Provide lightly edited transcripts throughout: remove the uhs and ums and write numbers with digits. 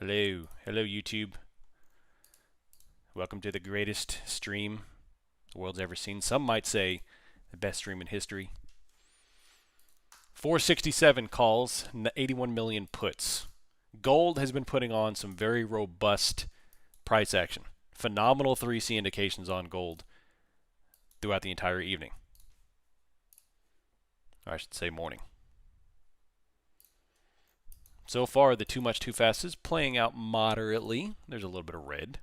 Hello, hello YouTube. Welcome to the greatest stream the world's ever seen. Some might say the best stream in history. 467 calls, 81 million puts. Gold has been putting on some very robust price action. Phenomenal 3C indications on gold throughout the entire evening. Or I should say morning. So far, the too much too fast is playing out moderately. There's a little bit of red.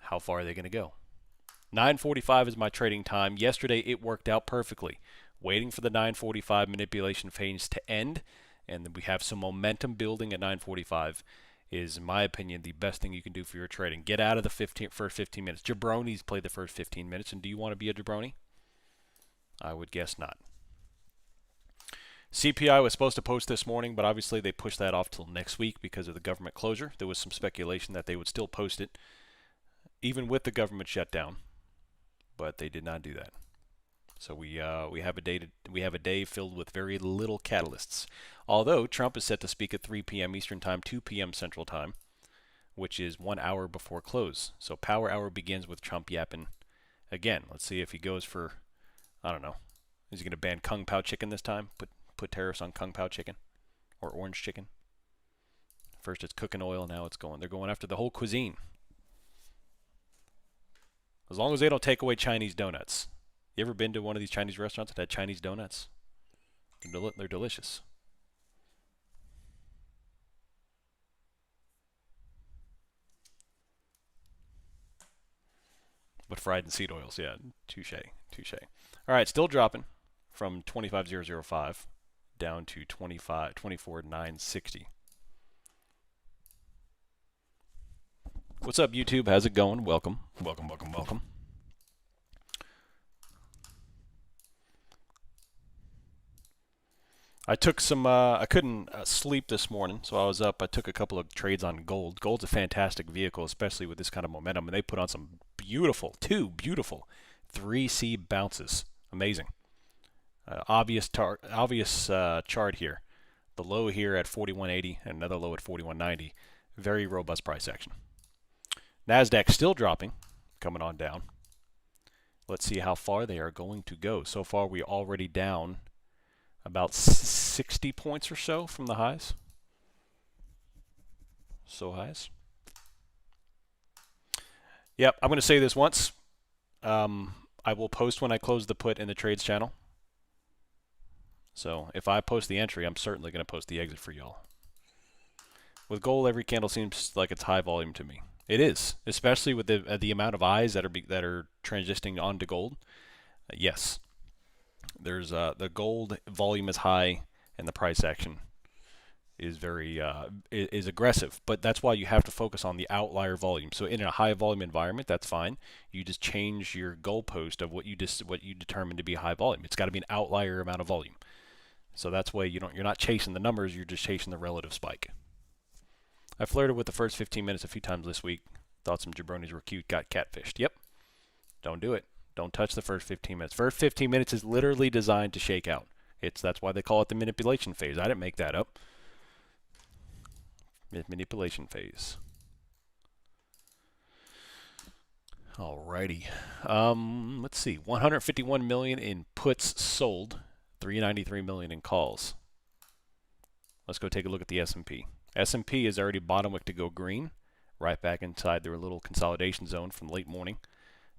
How far are they going to go? 9:45 is my trading time. Yesterday, it worked out perfectly. Waiting for the 9:45 manipulation phase to end, and then we have some momentum building at 9:45 is, in my opinion, the best thing you can do for your trading. Get out of the first 15 minutes. Jabronis play the first 15 minutes, and do you want to be a jabroni? I would guess not. CPI was supposed to post this morning, but obviously they pushed that off till next week because of the government closure. There was some speculation that they would still post it, even with the government shutdown, but they did not do that. So we have a day filled with very little catalysts. Although Trump is set to speak at 3 p.m. Eastern Time, 2 p.m. Central Time, which is 1 hour before close. So Power Hour begins with Trump yapping again. Let's see if he goes for, I don't know, is he going to ban Kung Pao chicken this time? Put tariffs on Kung Pao chicken or orange chicken. First it's cooking oil, now they're going after the whole cuisine. As long as they don't take away Chinese donuts. You ever been to one of these Chinese restaurants that had Chinese donuts? They're delicious. But fried in seed oils, yeah, touche. All right, still dropping from 25,005 down to 24,960. What's up, YouTube? How's it going? Welcome. I took some, I couldn't sleep this morning, so I was up. I took a couple of trades on gold. Gold's a fantastic vehicle, especially with this kind of momentum, and they put on some two beautiful 3C bounces. Amazing. Obvious chart here. The low here at 41.80 and another low at 41.90. Very robust price action. NASDAQ still dropping, coming on down. Let's see how far they are going to go. So far, we're already down about 60 points or so from the highs. Yep, I'm going to say this once. I will post when I close the put in the trades channel. So if I post the entry, I'm certainly going to post the exit for y'all. With gold, every candle seems like it's high volume to me. It is, especially with the amount of eyes that are transitioning onto gold. Yes, there's the gold volume is high and the price action is very is aggressive. But that's why you have to focus on the outlier volume. So in a high volume environment, that's fine. You just change your goalpost of what you determine to be high volume. It's got to be an outlier amount of volume. So that's why you're not chasing the numbers, you're just chasing the relative spike. I flirted with the first 15 minutes a few times this week. Thought some jabronis were cute, got catfished. Yep. Don't do it. Don't touch the first 15 minutes. First 15 minutes is literally designed to shake out. That's why they call it the manipulation phase. I didn't make that up. Manipulation phase. Alrighty. Let's see. 151 million in puts sold. 393 million in calls. Let's go take a look at the S&P. S&P is already bottom wick to go green, right back inside their little consolidation zone from late morning.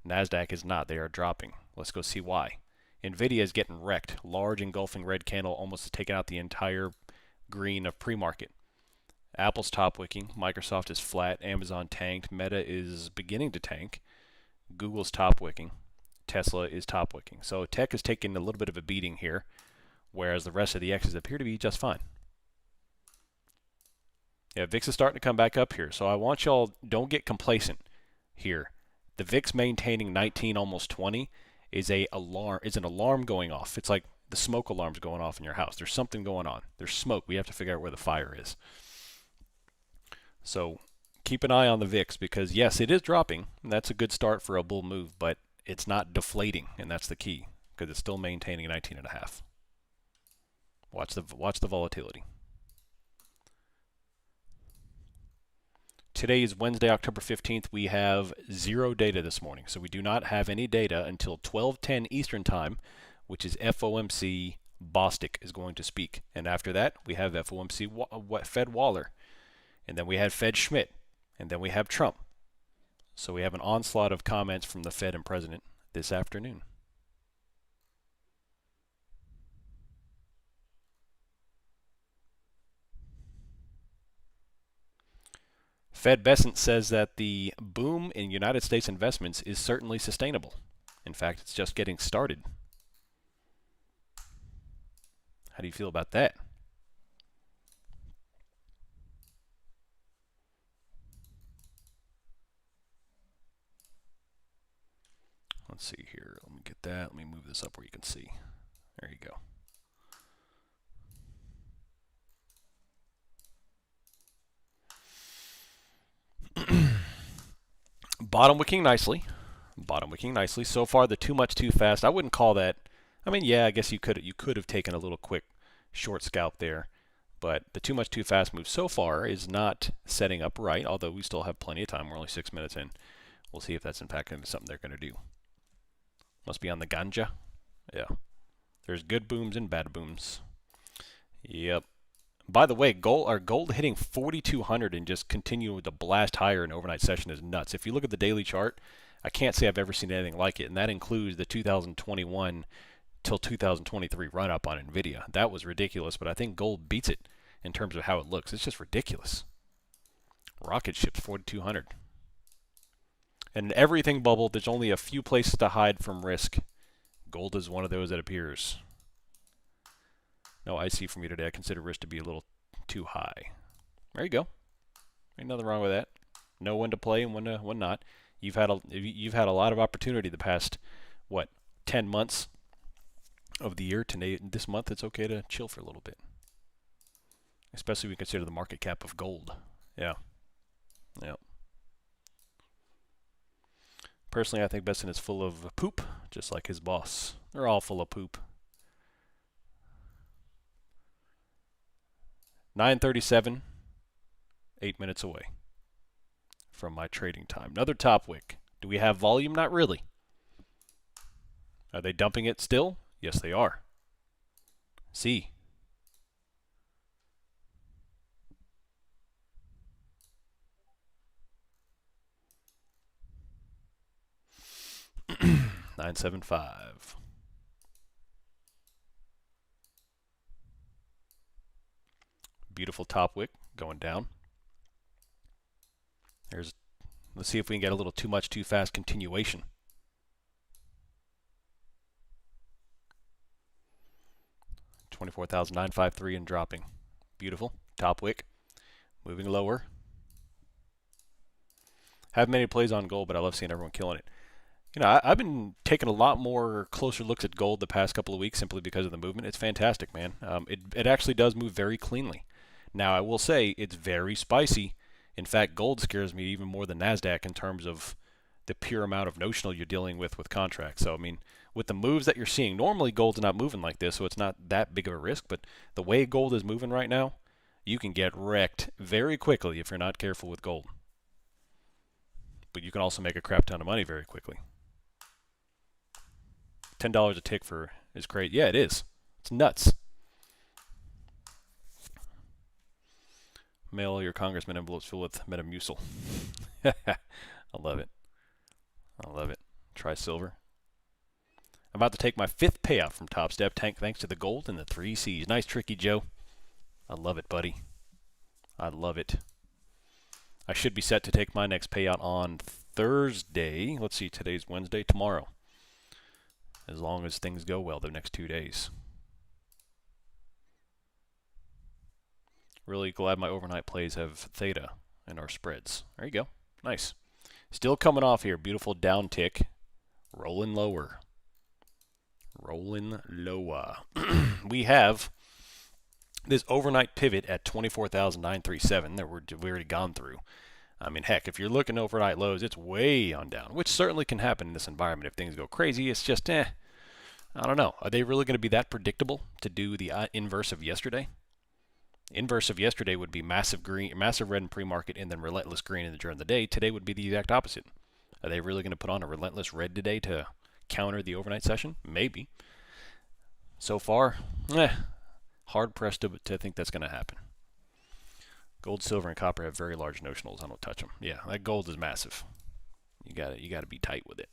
NASDAQ is not. They are dropping. Let's go see why. NVIDIA is getting wrecked. Large engulfing red candle almost taking out the entire green of pre-market. Apple's top wicking. Microsoft is flat. Amazon tanked. Meta is beginning to tank. Google's top wicking. Tesla is top wicking. So tech is taking a little bit of a beating here, whereas the rest of the X's appear to be just fine. Yeah, VIX is starting to come back up here. So I want y'all, don't get complacent here. The VIX maintaining 19, almost 20 is an alarm going off. It's like the smoke alarm's going off in your house. There's something going on. There's smoke. We have to figure out where the fire is. So keep an eye on the VIX because, yes, it is dropping. That's a good start for a bull move, but it's not deflating, and that's the key because it's still maintaining 19.5. Watch the volatility. Today is Wednesday, October 15th. We have zero data this morning, so we do not have any data until 12:10 Eastern Time, which is FOMC Bostic is going to speak. And after that, we have FOMC Fed Waller. And then we had Fed Schmidt. And then we have Trump. So we have an onslaught of comments from the Fed and President this afternoon. Fed Besant says that the boom in United States investments is certainly sustainable. In fact, it's just getting started. How do you feel about that? Let's see here. Let me get that. Let me move this up where you can see. There you go. Bottom wicking nicely. Bottom wicking nicely. So far, the too much too fast. I wouldn't call that. I mean, yeah, I guess you could have taken a little quick short scalp there, but the too much too fast move so far is not setting up right. Although we still have plenty of time. We're only 6 minutes in. We'll see if that's impacting something they're going to do. Must be on the ganja. Yeah. There's good booms and bad booms. Yep. By the way, gold hitting 4,200 and just continuing to blast higher in overnight session is nuts. If you look at the daily chart, I can't say I've ever seen anything like it, and that includes the 2021 till 2023 run up on Nvidia. That was ridiculous, but I think gold beats it in terms of how it looks. It's just ridiculous. Rocket ships 4,200. And everything bubbled. There's only a few places to hide from risk. Gold is one of those that appears. No IC for me today. I consider risk to be a little too high. There you go. Ain't nothing wrong with that. Know when to play and when not. You've had a lot of opportunity the past 10 months of the year. This month it's okay to chill for a little bit, especially when we consider the market cap of gold. Yeah. Personally, I think Besson is full of poop, just like his boss. They're all full of poop. 9:37, 8 minutes away from my trading time. Another top wick. Do we have volume? Not really. Are they dumping it still? Yes, they are. See. $9.75. Beautiful top wick going down. Let's see if we can get a little too much too fast continuation. $24,953 and dropping. Beautiful. Top wick. Moving lower. Have many plays on gold, but I love seeing everyone killing it. You know, I've been taking a lot more closer looks at gold the past couple of weeks simply because of the movement. It's fantastic, man. It actually does move very cleanly. Now, I will say it's very spicy. In fact, gold scares me even more than NASDAQ in terms of the pure amount of notional you're dealing with contracts. So, I mean, with the moves that you're seeing, normally gold's not moving like this, so it's not that big of a risk. But the way gold is moving right now, you can get wrecked very quickly if you're not careful with gold. But you can also make a crap ton of money very quickly. $10 a tick is great. Yeah, it is. It's nuts. Mail your congressman envelopes filled with Metamucil. I love it. I love it. Try silver. I'm about to take my 5th payout from Top Step thanks to the gold and the 3 C's. Nice tricky, Joe. I love it, buddy. I love it. I should be set to take my next payout on Thursday. Let's see, today's Wednesday. Tomorrow. As long as things go well the next 2 days. Really glad my overnight plays have theta in our spreads. There you go. Nice. Still coming off here. Beautiful down tick. Rolling lower. Rolling lower. We have this overnight pivot at 24,937 that we've already gone through. I mean, heck, if you're looking overnight lows, it's way on down, which certainly can happen in this environment if things go crazy. It's just, I don't know. Are they really going to be that predictable to do the inverse of yesterday? Inverse of yesterday would be massive green, massive red in pre-market, and then relentless green during the day. Today would be the exact opposite. Are they really going to put on a relentless red today to counter the overnight session? Maybe. So far, hard pressed to think that's going to happen. Gold, silver, and copper have very large notionals. I don't touch them. Yeah, that gold is massive. You got to be tight with it.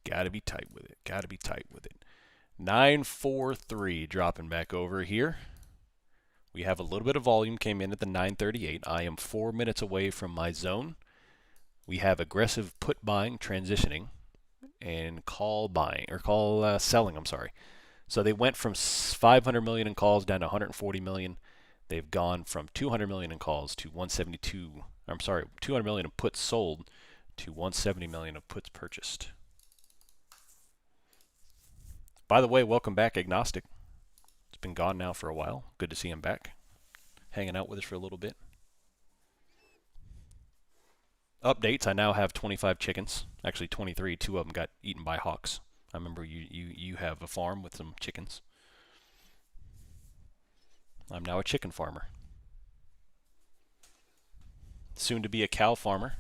Got to be tight with it. Got to be tight with it. 943 dropping back over here. We have a little bit of volume came in at the 938. I am 4 minutes away from my zone. We have aggressive put buying transitioning and call buying or call selling. I'm sorry. So they went from 500 million in calls down to 140 million. They've gone from 200 million in calls to 172. I'm sorry, 200 million in puts sold to 170 million of puts purchased. By the way, welcome back, Agnostic. It's been gone now for a while. Good to see him back, hanging out with us for a little bit. Updates, I now have 25 chickens. Actually 23, 2 of them got eaten by hawks. I remember you have a farm with some chickens. I'm now a chicken farmer. Soon to be a cow farmer.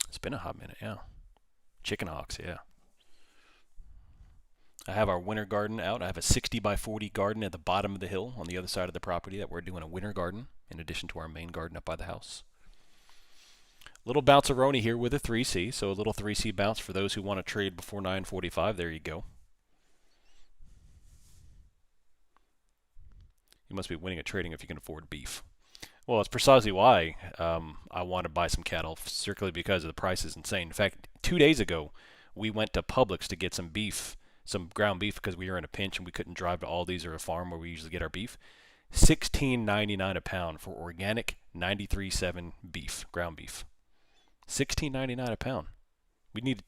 It's been a hot minute, yeah. Chicken hawks, yeah. I have our winter garden out. I have a 60 by 40 garden at the bottom of the hill on the other side of the property that we're doing a winter garden in addition to our main garden up by the house. Little bounce-a-roni here with a 3C, so a little 3C bounce for those who want to trade before 9:45. There you go. You must be winning at trading if you can afford beef. Well, it's precisely why I want to buy some cattle, strictly because the price is insane. In fact, 2 days ago, we went to Publix to get some beef, some ground beef, because we were in a pinch and we couldn't drive to Aldi's or a farm where we usually get our beef. $16.99 a pound for organic 93.7 beef, ground beef. $16.99 a pound. We needed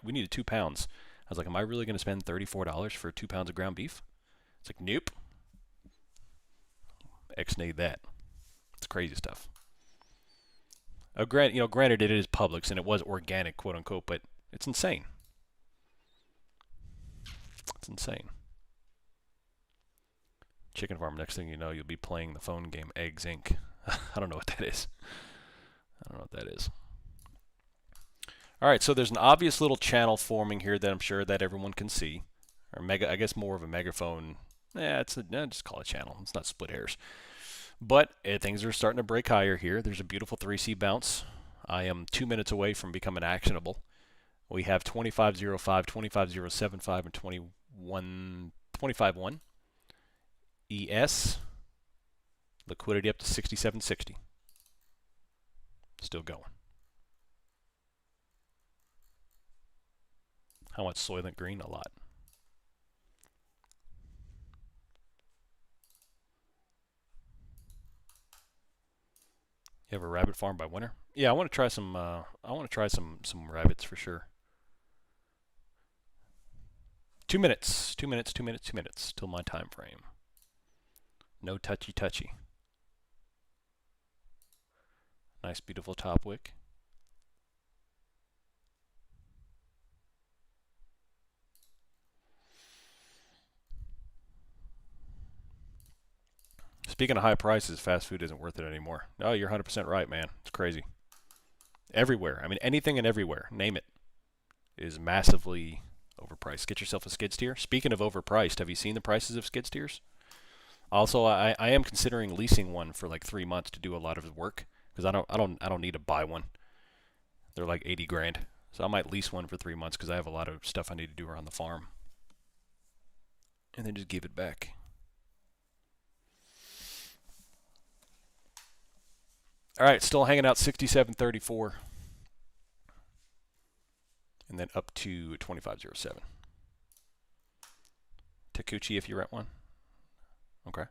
we needed 2 pounds. I was like, am I really going to spend $34 for 2 pounds of ground beef? It's like, nope. X-nayed that. It's crazy stuff. Granted, it is Publix and it was organic, quote unquote, but it's insane. It's insane. Chicken farm. Next thing you know, you'll be playing the phone game Eggs Inc. I don't know what that is. All right, so there's an obvious little channel forming here that I'm sure that everyone can see, or I guess more of a megaphone. Just call it a channel. It's not split hairs. But things are starting to break higher here. There's a beautiful 3C bounce. I am 2 minutes away from becoming actionable. We have 25.05, 25.075, and 25.1. ES. Liquidity up to 67.60. Still going. How much Soylent Green? A lot. You have a rabbit farm by winter? Yeah, I want to try some. I want to try some rabbits for sure. 2 minutes. 2 minutes. 2 minutes. 2 minutes till my time frame. No touchy. Nice, beautiful top wick. Speaking of high prices, fast food isn't worth it anymore. Oh, you're 100% right, man. It's crazy. Everywhere. I mean, anything and everywhere. Name it. Is massively overpriced. Get yourself a skid steer. Speaking of overpriced, have you seen the prices of skid steers? Also, I am considering leasing one for like 3 months to do a lot of work because I don't need to buy one. They're like 80 grand. So I might lease one for 3 months because I have a lot of stuff I need to do around the farm. And then just give it back. All right, still hanging out 67.34. And then up to 25.07. Takuchi if you rent one. Okay.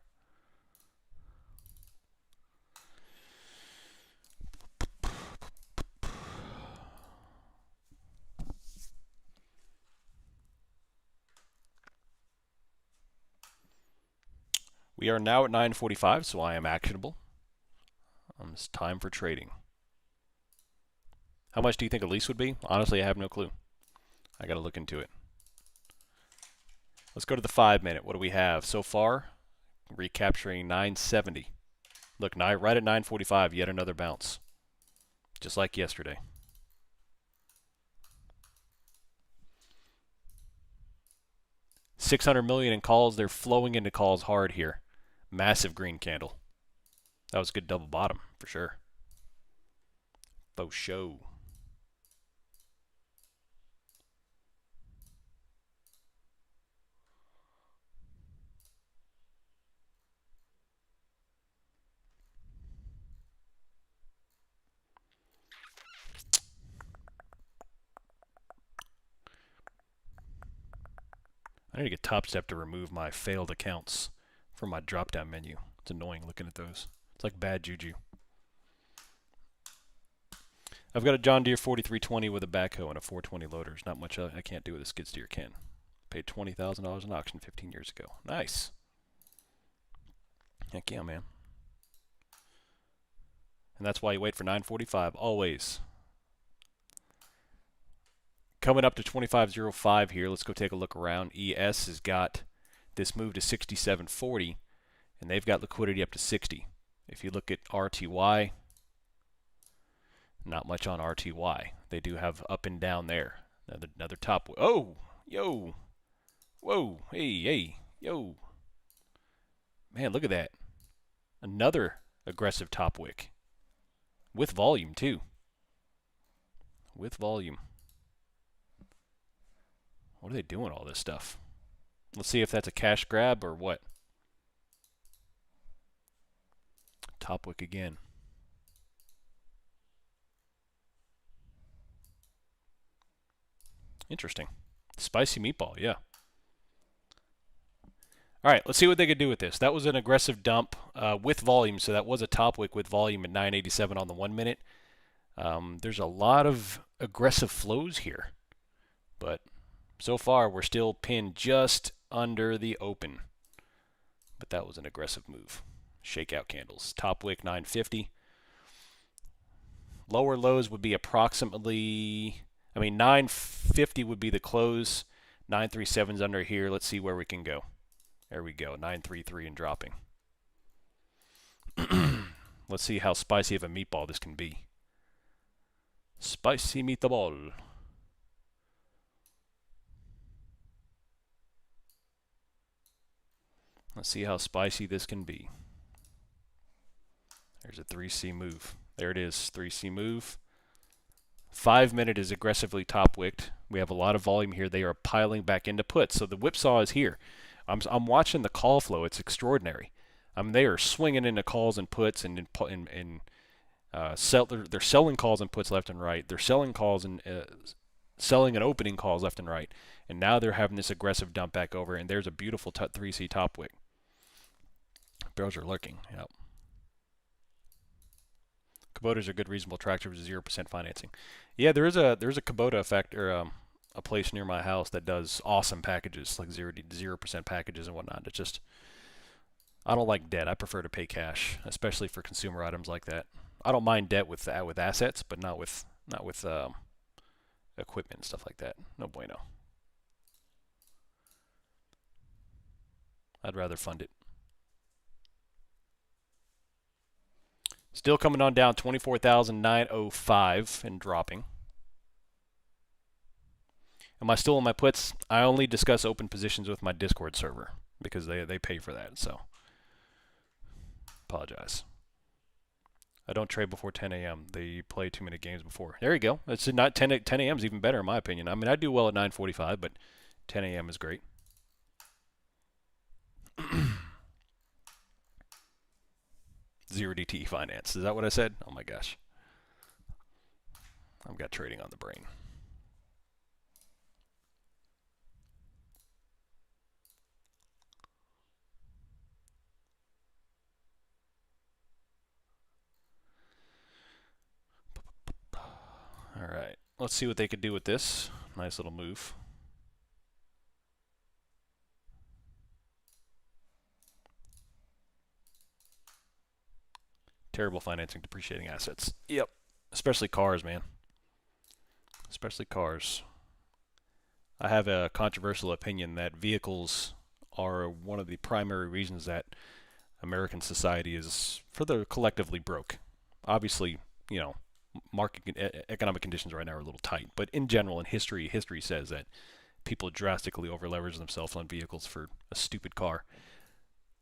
We are now at 9:45, so I am actionable. It's time for trading. How much do you think a lease would be? Honestly, I have no clue. I got to look into it. Let's go to the 5-minute. What do we have so far? Recapturing 970. Look, right at 945, yet another bounce. Just like yesterday. $600 million in calls. They're flowing into calls hard here. Massive green candle. That was a good double bottom for sure. Faux show. I need to get Top Step to remove my failed accounts from my drop-down menu. It's annoying looking at those. It's like bad juju. I've got a John Deere 4320 with a backhoe and a 420 loader. There's not much I can't do with a skid steer can. Paid $20,000 in auction 15 years ago. Nice. Heck yeah, man. And that's why you wait for 945 always. Coming up to 25.05 here. Let's go take a look around. ES has got this move to 67.40, and they've got liquidity up to 60. If you look at RTY, not much on RTY. They do have up and down there. Another top. Oh, yo, whoa, hey, yo. Man, look at that. Another aggressive top wick. With volume, too. With volume. What are they doing, all this stuff? Let's see if that's a cash grab or what. Top wick again. Interesting. Spicy meatball, yeah. All right, let's see what they could do with this. That was an aggressive dump with volume, so that was a top wick with volume at 987 on the 1 minute. There's a lot of aggressive flows here, but so far we're still pinned just under the open. But that was an aggressive move. Shakeout candles. Top wick 950. Lower lows would be approximately, 950 would be the close. 937's under here. Let's see where we can go. There we go, 933 and dropping. Let's see how spicy of a meatball this can be. Spicy meatball. Let's see how spicy this can be. There's a 3C move. There it is, 3C move. 5 minute is aggressively top wicked. We have a lot of volume here. They are piling back into puts. So the whipsaw is here. I'm watching the call flow. It's extraordinary. They are swinging into calls and puts and they're selling calls and puts left and right. They're selling calls and selling and opening calls left and right. And now they're having this aggressive dump back over. And there's a beautiful 3C top wick. Bears are lurking. Yep. Kubotas are good, reasonable tractors with 0% financing. Yeah, there is a Kubota effect or a place near my house that does awesome packages, like 0% packages and whatnot. It's just, I don't like debt. I prefer to pay cash, especially for consumer items like that. I don't mind debt with assets, but not with equipment and stuff like that. No bueno. I'd rather fund it. Still coming on down, 24,905 and dropping. Am I still in my puts? I only discuss open positions with my Discord server because they pay for that, so apologize. I don't trade before 10 a.m. They play too many games before. There you go. It's not 10 a.m. is even better in my opinion. I do well at 9:45, but 10 a.m. is great. Zero DTE finance. Is that what I said? Oh my gosh. I've got trading on the brain. All right. Let's see what they could do with this. Nice little move. Terrible financing depreciating assets. Yep. Especially cars, man. especially cars. I have a controversial opinion that vehicles are one of the primary reasons that American society is further collectively broke. Obviously, you know, economic conditions right now are a little tight, but in general, in history says that people drastically over-leverage themselves on vehicles for a stupid car.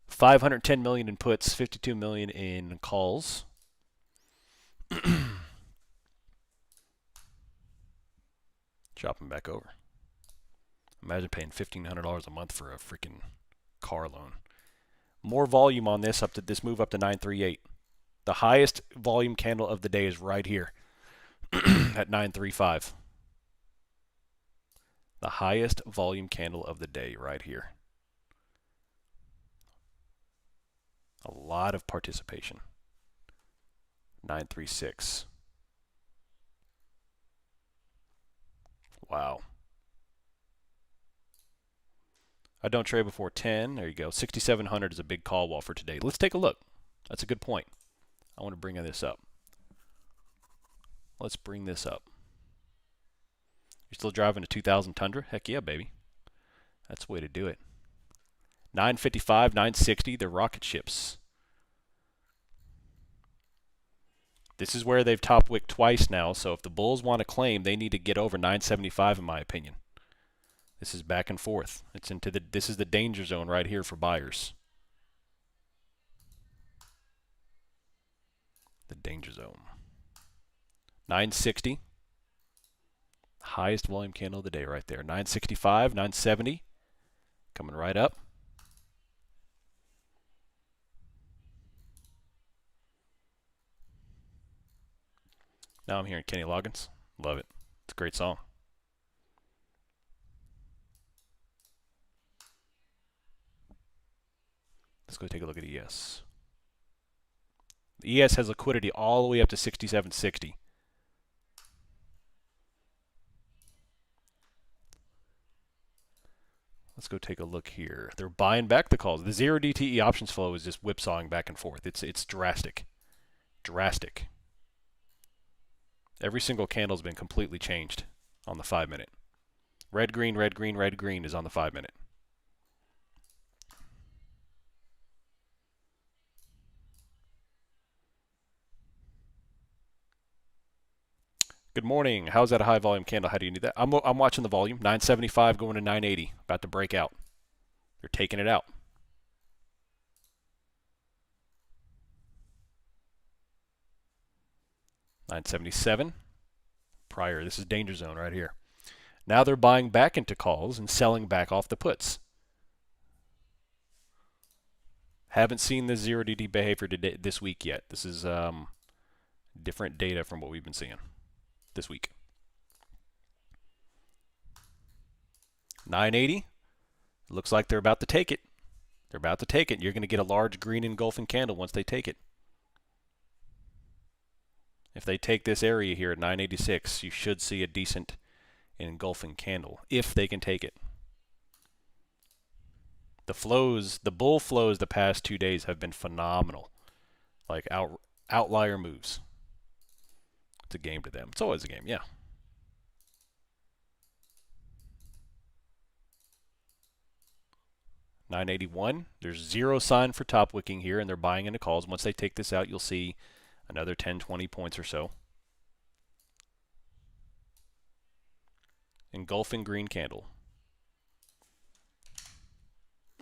510 million in puts, 52 million in calls. Dropping back over. Imagine paying $1,500 a month for a freaking car loan. More volume on this move up to 938. The highest volume candle of the day is right here at 935. The highest volume candle of the day right here. A lot of participation. 936. Wow. I don't trade before 10. There you go. 6,700 is a big call wall for today. Let's take a look. That's a good point. I want to bring this up. Let's bring this up. You're still driving a 2000 Tundra? Heck yeah, baby. That's the way to do it. 955, 960, they're rocket ships. This is where they've top wicked twice now, so if the bulls want to claim, they need to get over 975 in my opinion. This is back and forth. This is the danger zone right here for buyers. The danger zone. 960. Highest volume candle of the day right there. 965, 970. Coming right up. Now I'm hearing Kenny Loggins. Love it. It's a great song. Let's go take a look at ES. The ES has liquidity all the way up to 67.60. Let's go take a look here. They're buying back the calls. The 0 DTE options flow is just whipsawing back and forth. It's drastic. Drastic. Every single candle's been completely changed on the 5-minute. Red, green, red, green, red, green is on the 5-minute. Good morning. How's that a high volume candle? How do you need that? I'm watching the volume. 975 going to 980. About to break out. They're taking it out. $977. Prior. This is danger zone right here. Now they're buying back into calls and selling back off the puts. Haven't seen the 0 DT behavior today, this week yet. This is different data from what we've been seeing this week. 980. Looks like they're about to take it. They're about to take it. You're going to get a large green engulfing candle once they take it. If they take this area here at 986, you should see a decent engulfing candle if they can take it. The flows, the bull flows the past 2 days have been phenomenal. Like outlier moves. It's a game to them. It's always a game, yeah. $981. There's zero sign for top wicking here, and they're buying into calls. Once they take this out, you'll see another 10, 20 points or so. Engulfing green candle.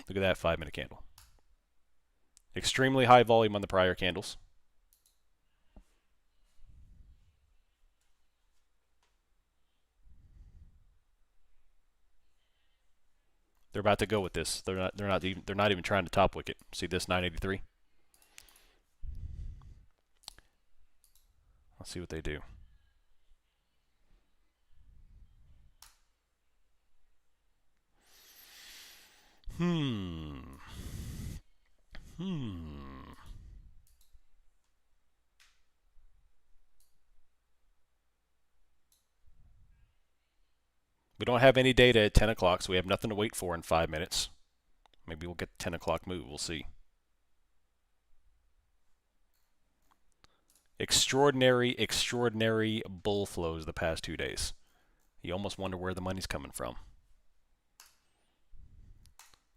Look at that 5-minute candle. Extremely high volume on the prior candles. They're about to go with this. They're not even trying to top wick it. See this 983? Let's see what they do. We don't have any data at 10 o'clock, so we have nothing to wait for in 5 minutes. Maybe we'll get the 10 o'clock move. We'll see. Extraordinary bull flows the past 2 days. You almost wonder where the money's coming from.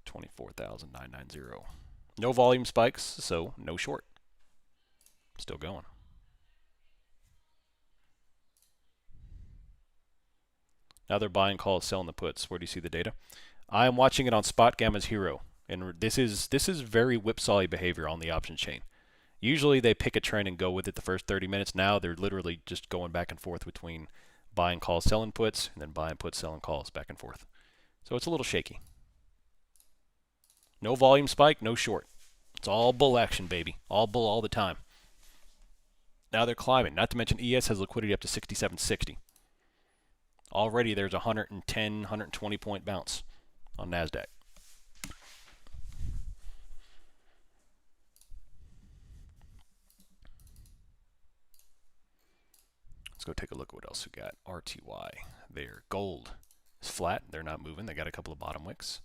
24,990. No volume spikes, so no short. Still going. Now they're buying calls, selling the puts. Where do you see the data? I am watching it on Spot Gamma's Hero, and this is very whipsaw behavior on the option chain. Usually they pick a trend and go with it the first 30 minutes. Now they're literally just going back and forth between buying calls, selling puts, and then buying puts, selling calls, back and forth. So it's a little shaky. No volume spike, no short. It's all bull action, baby. All bull all the time. Now they're climbing. Not to mention ES has liquidity up to 67.60. Already there's a 110, 120 point bounce on NASDAQ. Let's go take a look at what else we got. RTY there. Gold is flat. They're not moving. They got a couple of bottom wicks.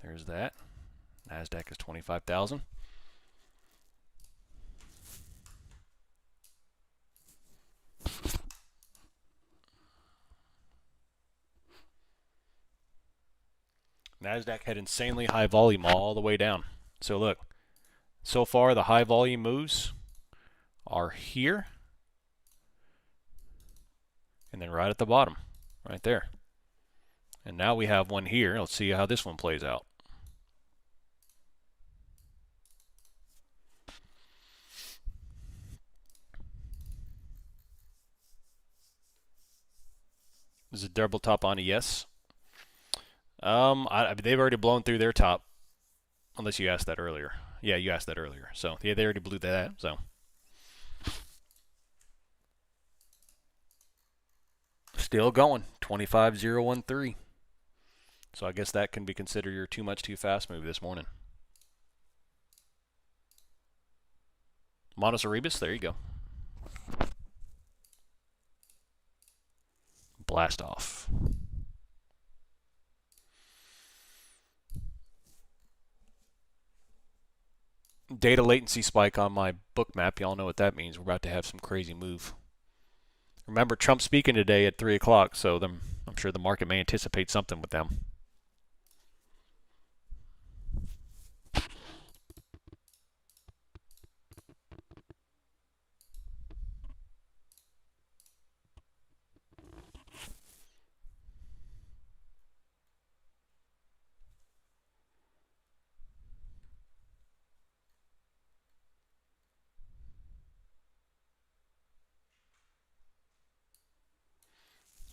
There's that. NASDAQ is 25,000. NASDAQ had insanely high volume all the way down. So look, so far the high volume moves are here and then right at the bottom, right there. And now we have one here. Let's see how this one plays out. Is it double top on ES? They've already blown through their top, unless you asked that earlier. Yeah, you asked that earlier. So yeah, they already blew that. So still going, 25,013. So I guess that can be considered your too much too fast move this morning. Monos Erebus, there you go. Blast off. Data latency spike on my book map. Y'all know what that means. We're about to have some crazy move. Remember, Trump's speaking today at 3 o'clock, so I'm sure the market may anticipate something with them.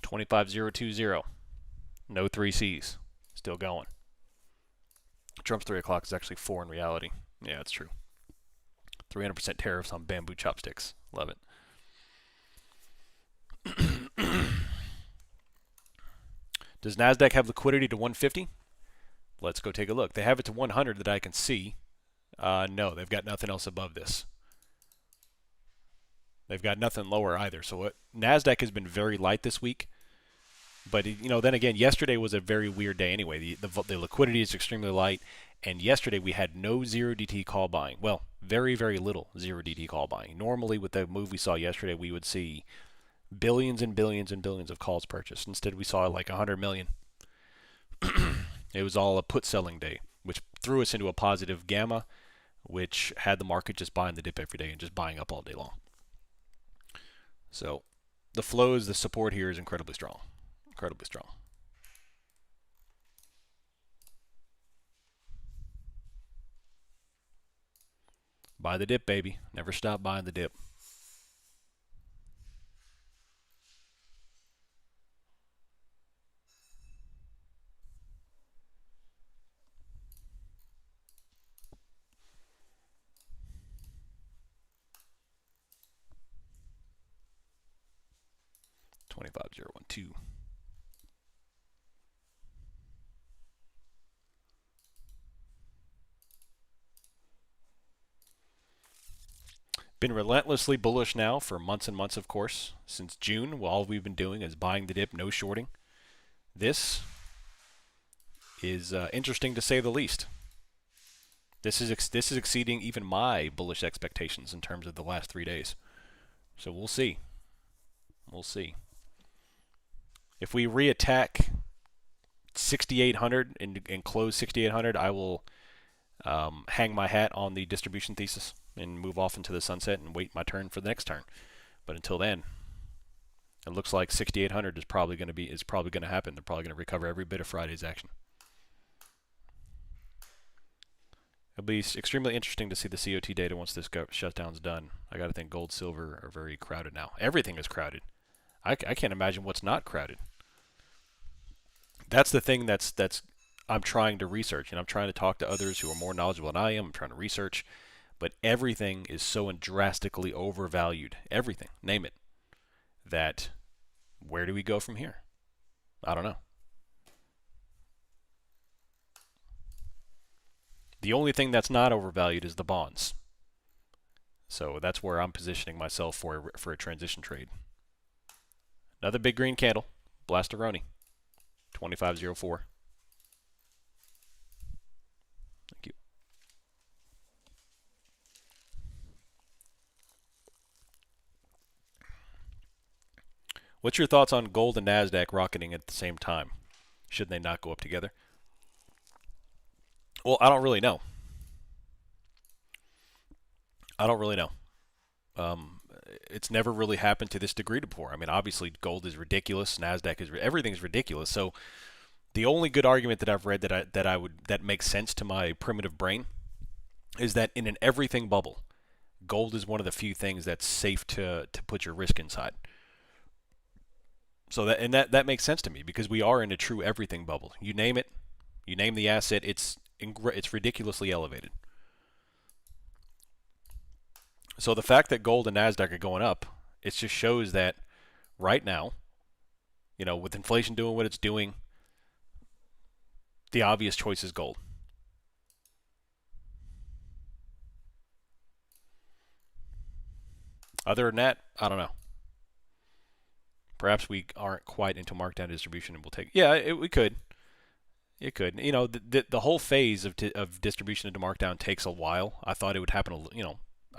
$25,020. No 3Cs. Still going. Trump's 3 o'clock is actually 4 in reality. Yeah, it's true. 300% tariffs on bamboo chopsticks. Love it. Does NASDAQ have liquidity to 150? Let's go take a look. They have it to 100 that I can see. No, they've got nothing else above this. They've got nothing lower either. So NASDAQ has been very light this week. But, then again, yesterday was a very weird day anyway. The liquidity is extremely light. And yesterday we had no 0DT call buying. Well, very, very little 0DT call buying. Normally with the move we saw yesterday, we would see billions and billions and billions of calls purchased. Instead, we saw like 100 million. It was all a put selling day, which threw us into a positive gamma, which had the market just buying the dip every day and just buying up all day long. So the flows, the support here is incredibly strong. Incredibly strong. Buy the dip, baby. Never stop buying the dip. $25,012. Been relentlessly bullish now for months and months, of course. Since June, all we've been doing is buying the dip, no shorting. This is interesting to say the least. This is exceeding even my bullish expectations in terms of the last 3 days. So we'll see. We'll see. If we reattack 6,800 and close 6,800, I will hang my hat on the distribution thesis and move off into the sunset and wait my turn for the next turn. But until then, it looks like 6,800 is probably going to happen. They're probably going to recover every bit of Friday's action. It'll be extremely interesting to see the COT data once this shutdown's done. I got to think gold, silver are very crowded now. Everything is crowded. I can't imagine what's not crowded. That's the thing that's I'm trying to research, and I'm trying to talk to others who are more knowledgeable than I am. I'm trying to research, but everything is so drastically overvalued. Everything, name it. That where do we go from here? I don't know. The only thing that's not overvalued is the bonds. So that's where I'm positioning myself for a transition trade. Another big green candle, Blasteroni, 2504. Thank you. What's your thoughts on gold and NASDAQ rocketing at the same time? Should they not go up together? Well, I don't really know. It's never really happened to this degree before. I mean, obviously, gold is ridiculous. NASDAQ is everything's ridiculous. So the only good argument that I've read that makes sense to my primitive brain is that in an everything bubble, gold is one of the few things that's safe to put your risk inside. So that makes sense to me because we are in a true everything bubble. You name it, you name the asset, it's ridiculously elevated. So the fact that gold and NASDAQ are going up, it just shows that right now, with inflation doing what it's doing, the obvious choice is gold. Other than that, I don't know. Perhaps we aren't quite into markdown distribution and we'll take. Yeah, we could. It could. The whole phase of distribution into markdown takes a while. I thought it would happen.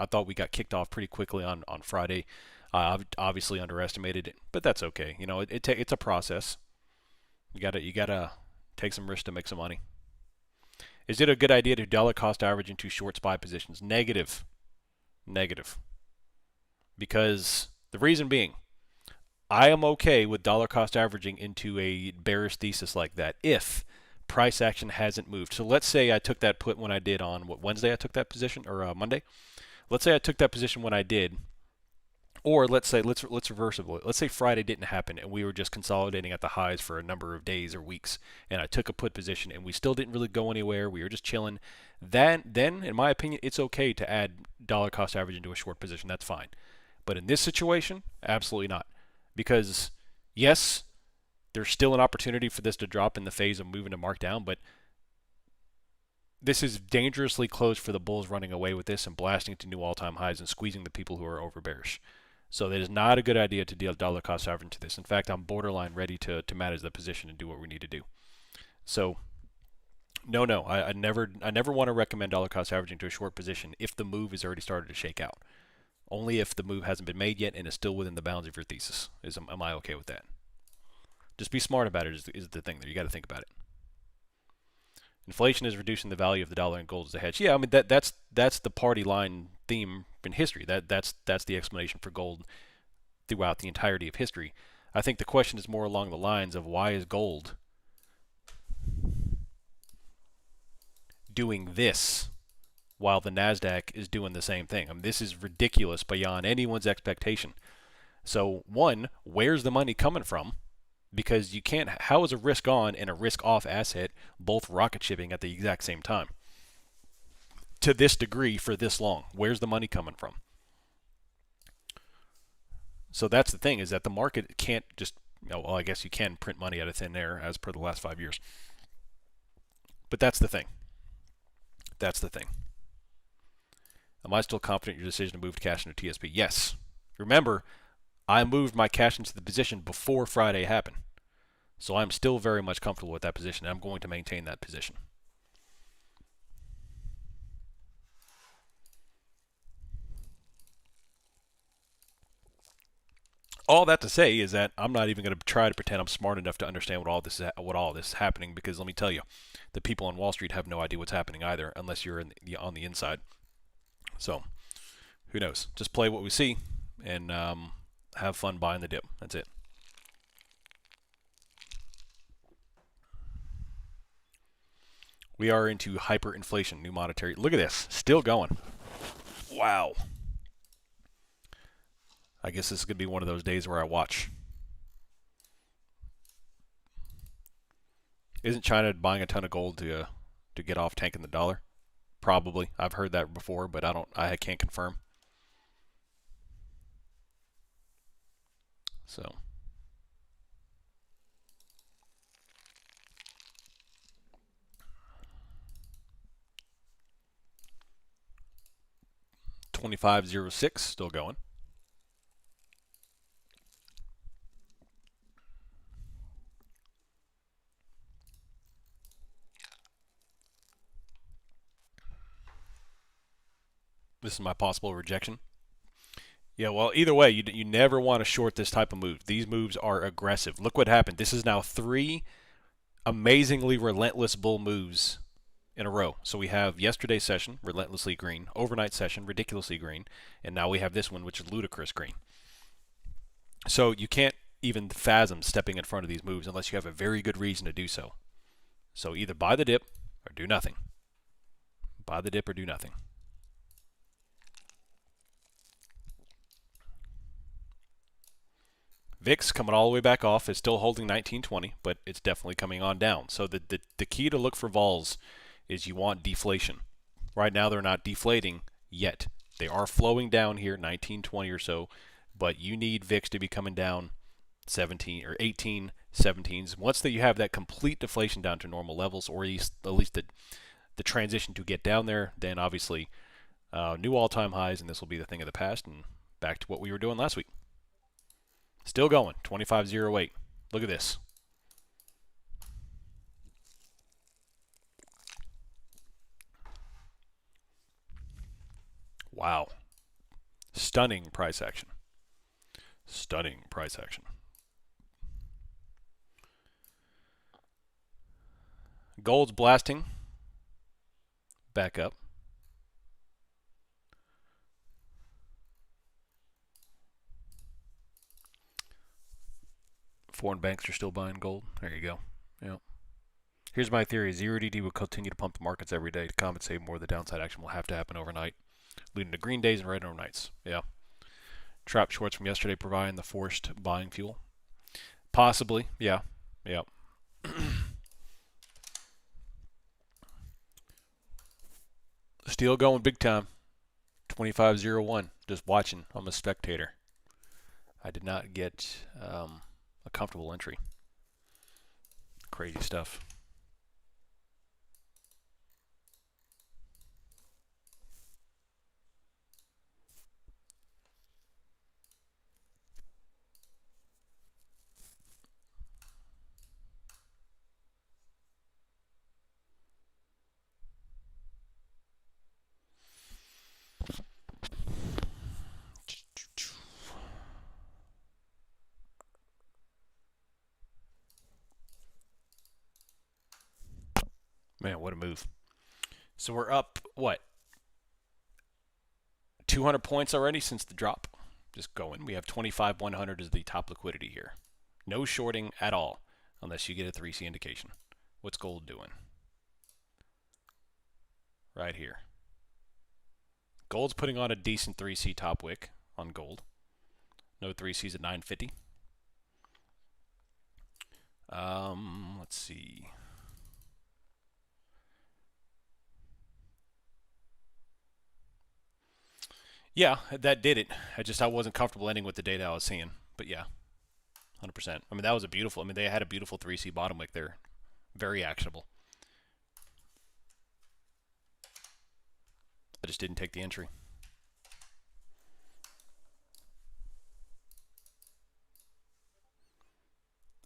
I thought we got kicked off pretty quickly on Friday. I obviously underestimated it, but that's okay. It's a process. You gotta take some risk to make some money. Is it a good idea to dollar cost average into short SPY positions? Negative. Because the reason being, I am okay with dollar cost averaging into a bearish thesis like that if price action hasn't moved. So let's say I took that put when I did on Wednesday I took that position, or Monday. Let's say I took that position when I did, or let's reverse it. Let's say Friday didn't happen and we were just consolidating at the highs for a number of days or weeks, and I took a put position and we still didn't really go anywhere. We were just chilling. Then in my opinion, it's okay to add dollar cost average into a short position. That's fine. But in this situation, absolutely not. Because yes, there's still an opportunity for this to drop in the phase of moving to markdown, but this is dangerously close for the bulls running away with this and blasting to new all-time highs and squeezing the people who are over bearish. So it is not a good idea to deal dollar cost average into this. In fact, I'm borderline ready to manage the position and do what we need to do. So no, I never want to recommend dollar cost averaging to a short position if the move has already started to shake out. Only if the move hasn't been made yet and is still within the bounds of your thesis. Am I okay with that? Just be smart about it is the thing there. You got to think about it. Inflation is reducing the value of the dollar and gold as a hedge. Yeah, I mean that's the party line theme in history. That's the explanation for gold throughout the entirety of history. I think the question is more along the lines of why is gold doing this while the NASDAQ is doing the same thing. I mean, this is ridiculous beyond anyone's expectation. So one, where's the money coming from? Because you can't, how is a risk on and a risk off asset both rocket shipping at the exact same time? To this degree for this long, where's the money coming from? So that's the thing, is that the market can't just, well, I guess you can print money out of thin air as per the last 5 years. But that's the thing. Am I still confident in your decision to move cash into TSP? Yes. Remember, I moved my cash into the position before Friday happened. So I'm still very much comfortable with that position, and I'm going to maintain that position. All that to say is that I'm not even going to try to pretend I'm smart enough to understand what all this is happening, because let me tell you, the people on Wall Street have no idea what's happening either, unless you're on the inside. So who knows? Just play what we see and have fun buying the dip. That's it. We are into hyperinflation, new monetary. Look at this, still going. Wow. I guess this is going to be one of those days where I watch. Isn't China buying a ton of gold to get off tanking the dollar? Probably. I've heard that before, but I can't confirm. So $25.06 still going. This is my possible rejection. Yeah, well, either way, you never want to short this type of move. These moves are aggressive. Look what happened. This is now 3 amazingly relentless bull moves in a row. So we have yesterday's session, relentlessly green, overnight session, ridiculously green, and now we have this one, which is ludicrous green. So you can't even fathom stepping in front of these moves unless you have a very good reason to do so. So either buy the dip or do nothing. Buy the dip or do nothing. VIX coming all the way back off, is still holding 1920, but it's definitely coming on down. So the key to look for vols is you want deflation. Right now they're not deflating yet. They are flowing down here, 1920 or so, but you need VIX to be coming down 17 or 18, 17s. Once that you have that complete deflation down to normal levels, or at least the transition to get down there, then obviously new all-time highs, and this will be the thing of the past, and back to what we were doing last week. Still going, 25.08. Look at this. Wow. Stunning price action. Stunning price action. Gold's blasting. Back up. Foreign banks are still buying gold. There you go. Yep. Here's my theory. 0DD will continue to pump the markets every day to compensate more. The downside action will have to happen overnight, leading to green days and red overnights. Yeah. Trap shorts from yesterday providing the forced buying fuel. Possibly. Yeah. Yep. Still going big time. 25.01. Just watching. I'm a spectator. I did not get a comfortable entry. Crazy stuff. Man, what a move. So we're up, what, 200 points already since the drop? Just going. We have 25,100 as the top liquidity here. No shorting at all unless you get a 3C indication. What's gold doing? Right here. Gold's putting on a decent 3C top wick on gold. No 3Cs at 950. Let's see. Yeah, that did it. I wasn't comfortable ending with the data I was seeing. But yeah, 100%. I mean, that was a beautiful, they had a beautiful 3C bottom wick there. Very actionable. I just didn't take the entry.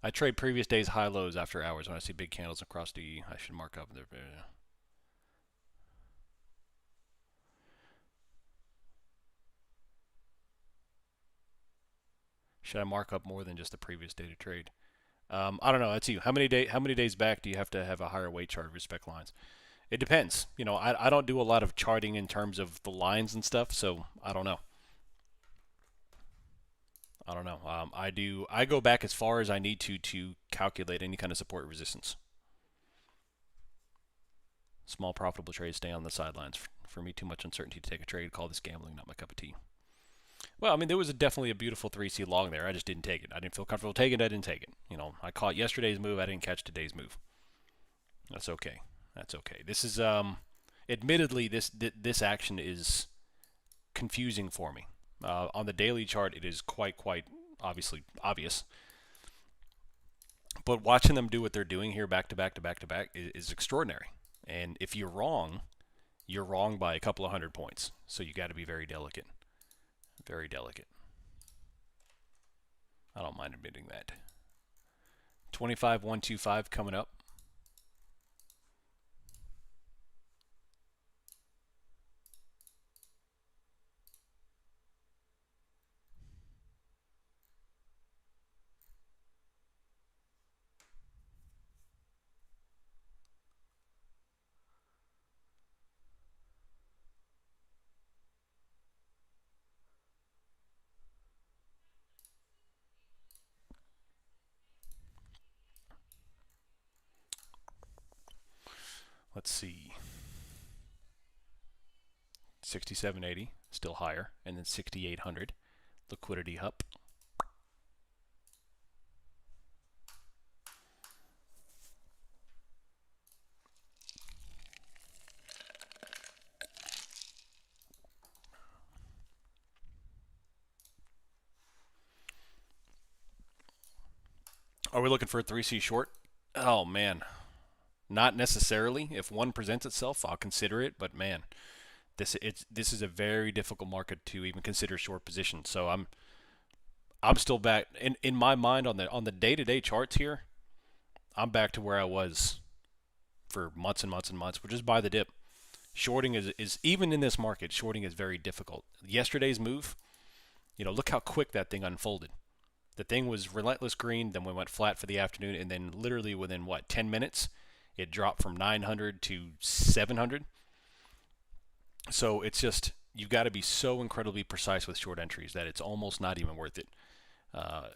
I trade previous day's high lows after hours. When I see big candles across the, I should mark up there. Should I mark up more than just the previous day to trade? I don't know. That's you. How many days back do you have to have a higher weight chart of respect lines? It depends. You know, I don't do a lot of charting in terms of the lines and stuff, so I don't know. I don't know. I go back as far as I need to calculate any kind of support resistance. Small profitable trades stay on the sidelines. For me, too much uncertainty to take a trade. Call this gambling, not my cup of tea. Well, I mean, there was definitely a beautiful 3C long there. I just didn't take it. I didn't feel comfortable taking it. I didn't take it. You know, I caught yesterday's move. I didn't catch today's move. That's okay. That's okay. This is, admittedly, this action is confusing for me. On the daily chart, it is quite obvious. But watching them do what they're doing here back to back to back to back is extraordinary. And if you're wrong by a couple of 100 points. So you got to be very delicate. Very delicate. I don't mind admitting that. 25,125 coming up. Let's see. 6780, still higher, and then 6800. Liquidity up. Are we looking for a 3C short? Oh man, not necessarily. If one presents itself, I'll consider it, but man, this is a very difficult market to even consider short position. So I'm still back in my mind on the day-to-day charts here. I'm back to where I was for months and months and months, which is buy the dip. Shorting is even in this market, shorting is very difficult. Yesterday's move, you know, look how quick that thing unfolded. The thing was relentless green, then we went flat for the afternoon, and then literally within, 10 minutes, it dropped from 900 to 700. So it's just, you've got to be so incredibly precise with short entries that it's almost not even worth it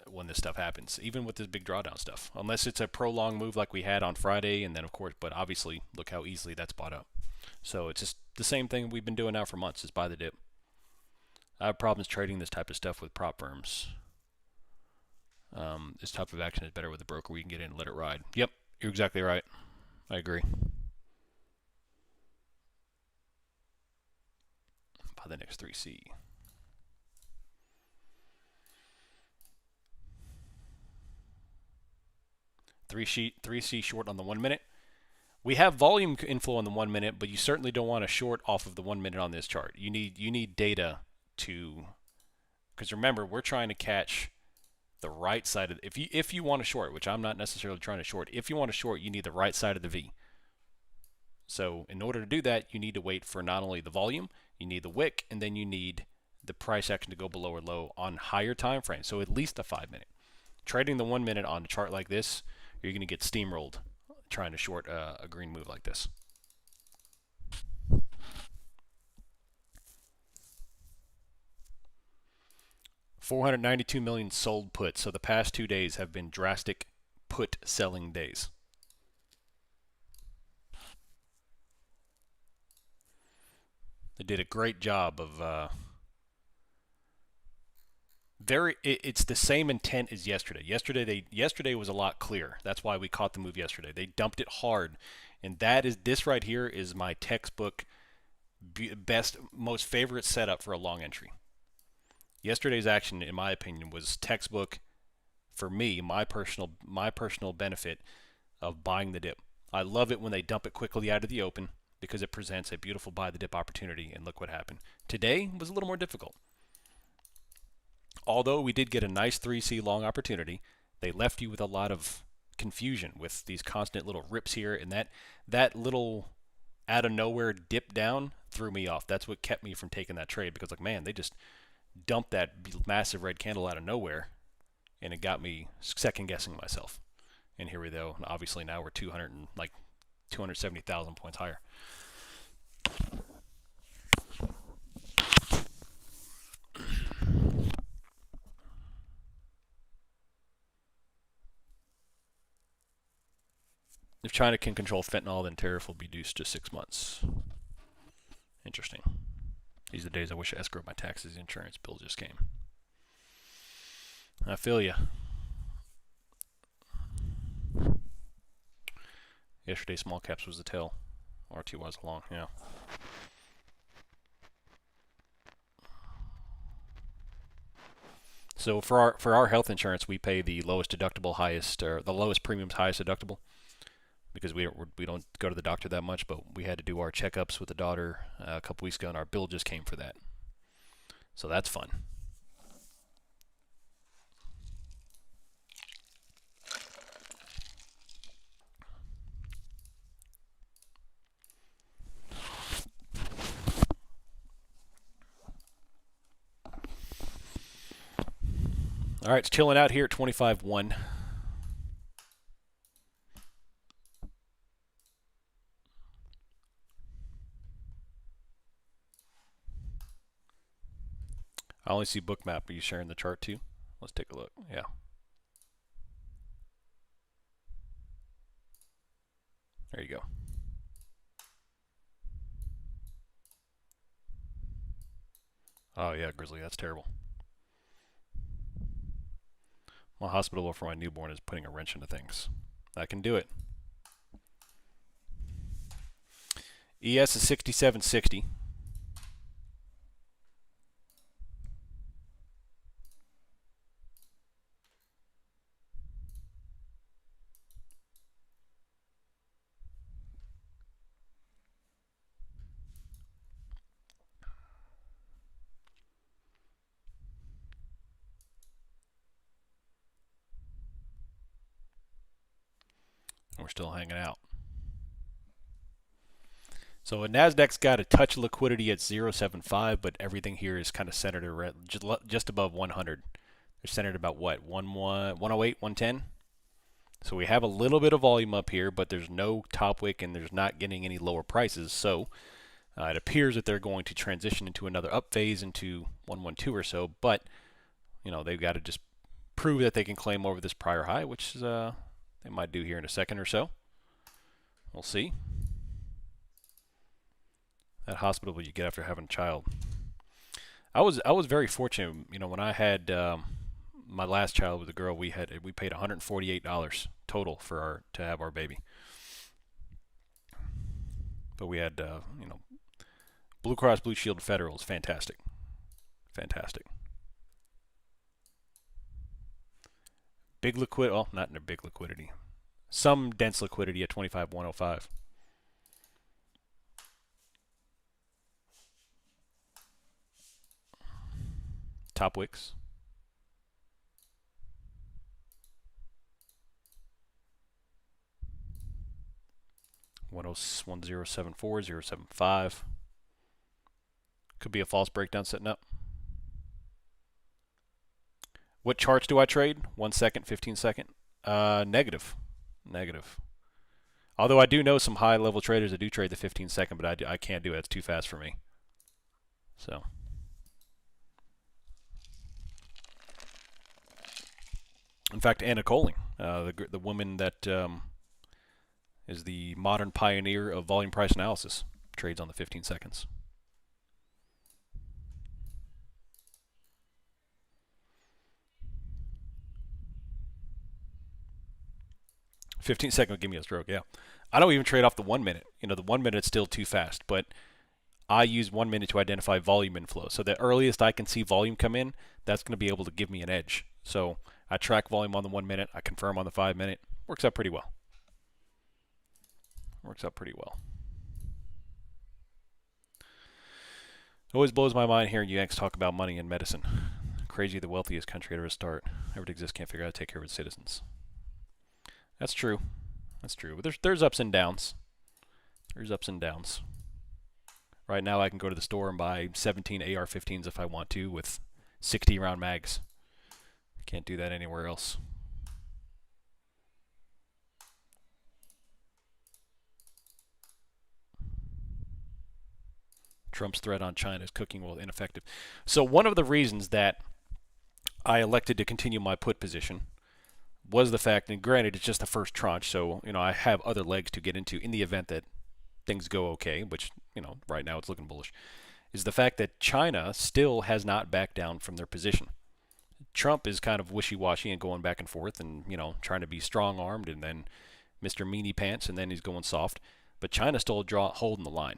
when this stuff happens, even with this big drawdown stuff. Unless it's a prolonged move like we had on Friday, and then, of course, but obviously, look how easily that's bought up. So it's just the same thing we've been doing now for months, is buy the dip. I have problems trading this type of stuff with prop firms. This type of action is better with a broker where you can get in and let it ride. Yep, you're exactly right. I agree. Buy the next 3C. Three C short on the 1 minute. We have volume inflow on the 1 minute, but you certainly don't want to short off of the 1 minute on this chart. You need data to, because remember, we're trying to catch the right side of, if you want to short, which I'm not necessarily trying to short, if you want to short, you need the right side of the V. So in order to do that, you need to wait for not only the volume, you need the wick, and then you need the price action to go below or low on higher time frames. So at least a 5 minute. Trading the 1 minute on a chart like this, you're going to get steamrolled trying to short a green move like this. $492 million sold put. So the past 2 days have been drastic put selling days. They did a great job of it's the same intent as yesterday. Yesterday was a lot clearer. That's why we caught the move yesterday. They dumped it hard, and this right here is my textbook best, most favorite setup for a long entry. Yesterday's action, in my opinion, was textbook for me, my personal benefit of buying the dip. I love it when they dump it quickly out of the open because it presents a beautiful buy the dip opportunity, and look what happened. Today was a little more difficult. Although we did get a nice 3C long opportunity, they left you with a lot of confusion with these constant little rips here, and that little out of nowhere dip down threw me off. That's what kept me from taking that trade, because like, man, they just dumped that massive red candle out of nowhere, and it got me second guessing myself. And here we go. And obviously now we're 270,000 points higher. If China can control fentanyl, then tariff will be reduced to 6 months. Interesting. These are the days I wish I escrowed my taxes. The insurance bill just came. I feel ya. Yesterday, small caps was the tail. RT was long, yeah. So for our health insurance, we pay the lowest deductible, highest, or the lowest premiums, highest deductible, because we don't go to the doctor that much. But we had to do our checkups with the daughter a couple weeks ago, and our bill just came for that. So that's fun. All right, it's chilling out here at 25.1. I only see Bookmap. Are you sharing the chart too? Let's take a look. Yeah. There you go. Oh yeah, Grizzly, that's terrible. My hospital for my newborn is putting a wrench into things. I can do it. ES is 67.60. We're still hanging out. So Nasdaq's got a touch of liquidity at 0.75, but everything here is kind of centered around just above 100. They're centered about what, 108, 110? So we have a little bit of volume up here, but there's no top wick and there's not getting any lower prices. So it appears that they're going to transition into another up phase into 112 or so, but you know, they've got to just prove that they can claim over this prior high, which is they might do here in a second or so. We'll see. That hospital what you get after having a child. I was very fortunate. You know, when I had my last child with a girl, we paid $148 total for to have our baby. But we had you know, Blue Cross Blue Shield Federal is fantastic, fantastic. Big liquid, well, not in a big liquidity. Some dense liquidity at 25.105. Top wicks. 1074, 075. Could be a false breakdown setting up. What charts do I trade? 1 second, 15 second? Negative. Negative. Although I do know some high level traders that do trade the 15 second, but I can't do it. It's too fast for me. So. In fact, Anna Coling, the woman that is the modern pioneer of volume price analysis, trades on the 15 seconds. $15 would give me a stroke, yeah. I don't even trade off the 1 minute. You know, the 1 minute's still too fast, but I use 1 minute to identify volume inflow. So the earliest I can see volume come in, that's going to be able to give me an edge. So I track volume on the 1 minute, I confirm on the 5 minute. Works out pretty well. Works out pretty well. Always blows my mind hearing you Yanks talk about money and medicine. Crazy, the wealthiest country ever to exist can't figure out how to take care of its citizens. That's true. That's true. But there's ups and downs. There's ups and downs. Right now I can go to the store and buy 17 AR-15s if I want to with 60 round mags. Can't do that anywhere else. Trump's threat on China's cooking oil ineffective. So one of the reasons that I elected to continue my put position was the fact, and granted it's just the first tranche, so I have other legs to get into in the event that things go okay, which right now it's looking bullish, is the fact that China still has not backed down from their position. Trump is kind of wishy-washy and going back and forth and trying to be strong-armed, and then Mr. Meanie Pants, and then he's going soft. But China's still holding the line.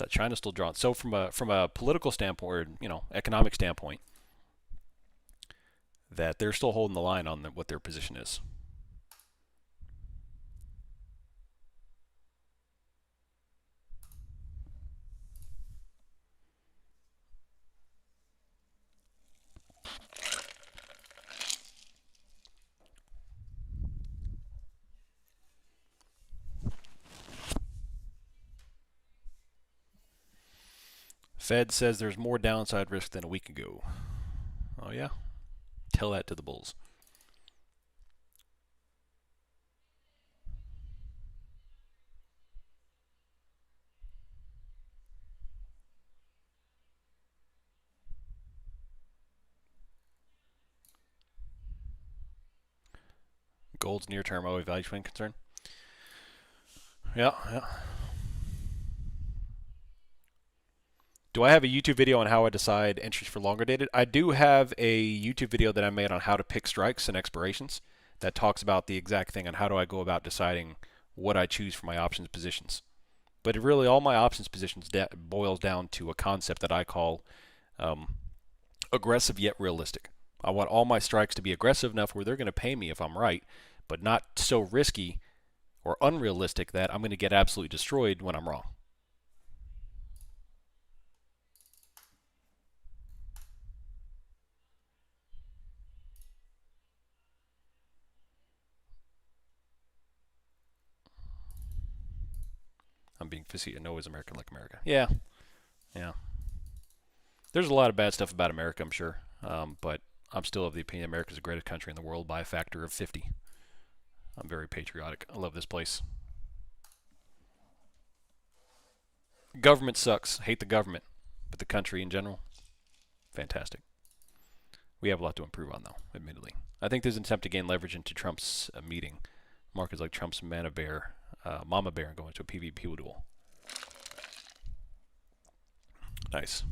China's still drawing. So from a political standpoint, or economic standpoint, that they're still holding the line on what their position is. Fed says there's more downside risk than a week ago. Oh yeah? Tell that to the bulls. Gold's near-term OA value swing concern. Yeah. Do I have a YouTube video on how I decide entries for longer dated? I do have a YouTube video that I made on how to pick strikes and expirations that talks about the exact thing on how do I go about deciding what I choose for my options positions. But really, all my options positions boils down to a concept that I call aggressive yet realistic. I want all my strikes to be aggressive enough where they're going to pay me if I'm right, but not so risky or unrealistic that I'm going to get absolutely destroyed when I'm wrong. I'm being facetious. No, is American like America? Yeah. There's a lot of bad stuff about America, I'm sure, but I'm still of the opinion America's the greatest country in the world by a factor of 50. I'm very patriotic. I love this place. Government sucks. Hate the government, but the country in general, fantastic. We have a lot to improve on, though, admittedly. I think there's an attempt to gain leverage into Trump's meeting. Markets like Trump's Mama Bear, and going to a PvP duel. Nice.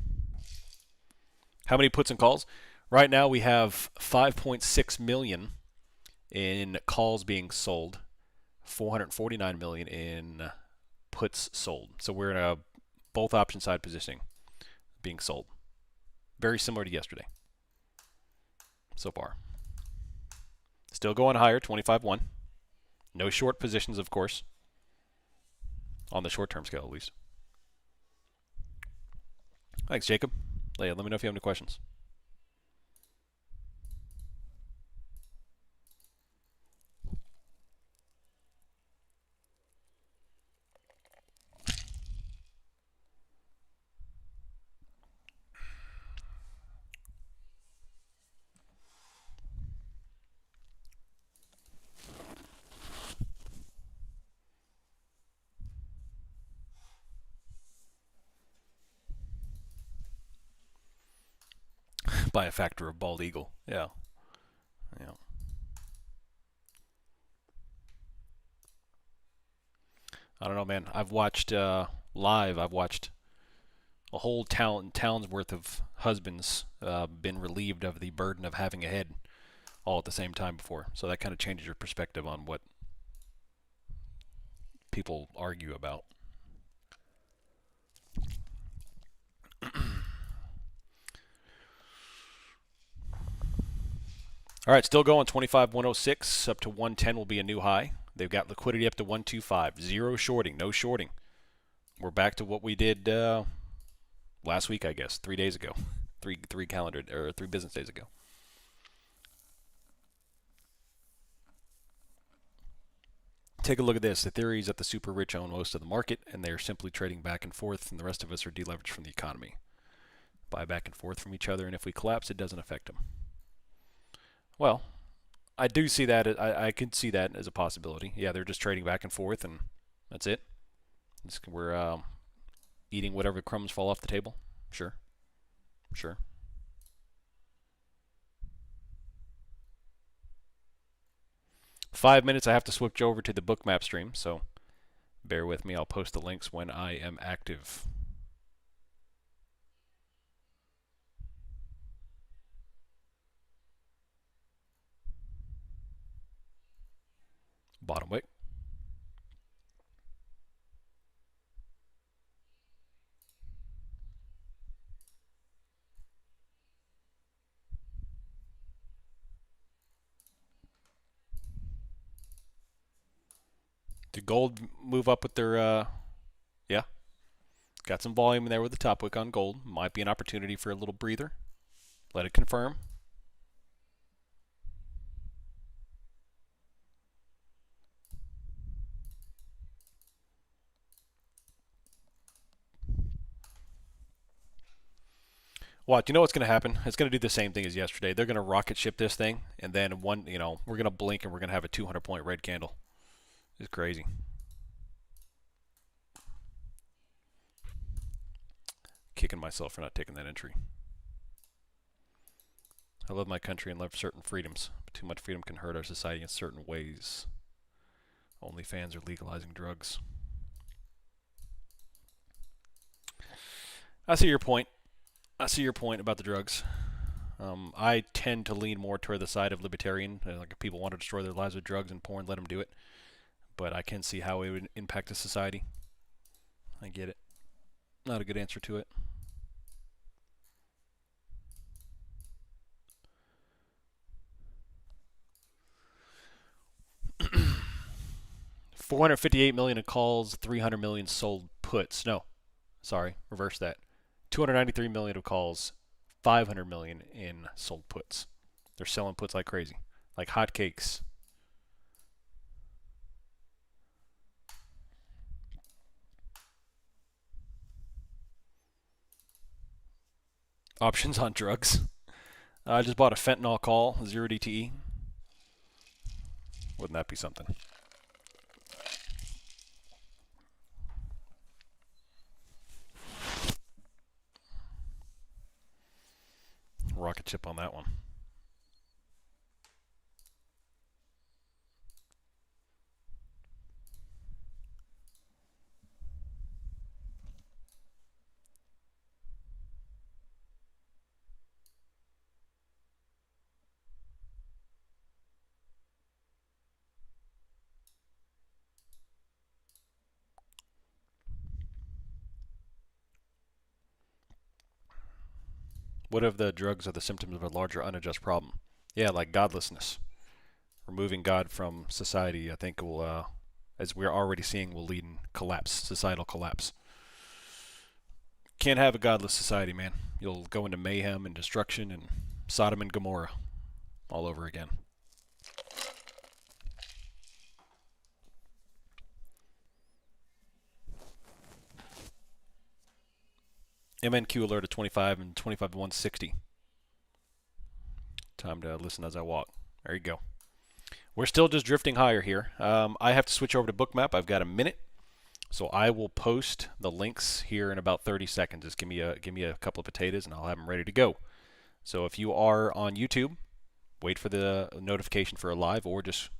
How many puts and calls? Right now we have 5.6 million in calls being sold, 449 million in puts sold. So we're in a both option side positioning being sold. Very similar to yesterday so far. Still going higher, 25-1. No short positions, of course, on the short-term scale at least. Thanks, Jacob. Let me know if you have any questions. By a factor of bald eagle. Yeah. I don't know, man. I've watched live. I've watched a whole town's worth of husbands been relieved of the burden of having a head all at the same time before. So that kind of changes your perspective on what people argue about. All right, still going. 25-106 up to 110 will be a new high. They've got liquidity up to 125. Zero shorting, no shorting. We're back to what we did last week, I guess, 3 days ago, three business days ago. Take a look at this. The theory is that the super rich own most of the market, and they're simply trading back and forth, and the rest of us are deleveraged from the economy. Buy back and forth from each other, and if we collapse, it doesn't affect them. Well, I do see that. I could see that as a possibility. Yeah, they're just trading back and forth, and that's it. We're eating whatever crumbs fall off the table. Sure, sure. 5 minutes. I have to switch over to the bookmap stream, so bear with me. I'll post the links when I am active. Bottom wick. Did gold move up with their, yeah, got some volume in there with the top wick on gold. Might be an opportunity for a little breather. Let it confirm. What? You know what's going to happen? It's going to do the same thing as yesterday. They're going to rocket ship this thing, and then we're going to blink and we're going to have a 200-point red candle. It's crazy. Kicking myself for not taking that entry. I love my country and love certain freedoms, but too much freedom can hurt our society in certain ways. Only fans are legalizing drugs. I see your point. I see your point about the drugs. I tend to lean more toward the side of libertarian. Like if people want to destroy their lives with drugs and porn, let them do it. But I can see how it would impact the society. I get it. Not a good answer to it. $458 million in calls, 300 million sold puts. No, sorry, reverse that. 293 million of calls, 500 million in sold puts. They're selling puts like crazy, like hotcakes. Options on drugs. I just bought a fentanyl call, 0 DTE. Wouldn't that be something? Rocket chip on that one. What if the drugs are the symptoms of a larger unadjusted problem? Yeah, like godlessness. Removing God from society, I think will, as we're already seeing, will lead in collapse, societal collapse. Can't have a godless society, man. You'll go into mayhem and destruction and Sodom and Gomorrah all over again. MNQ alert at 25 and 25 to 160. Time to listen as I walk. There you go. We're still just drifting higher here. I have to switch over to Bookmap. I've got a minute, so I will post the links here in about 30 seconds. Just give me a couple of potatoes, and I'll have them ready to go. So if you are on YouTube, wait for the notification for a live, or just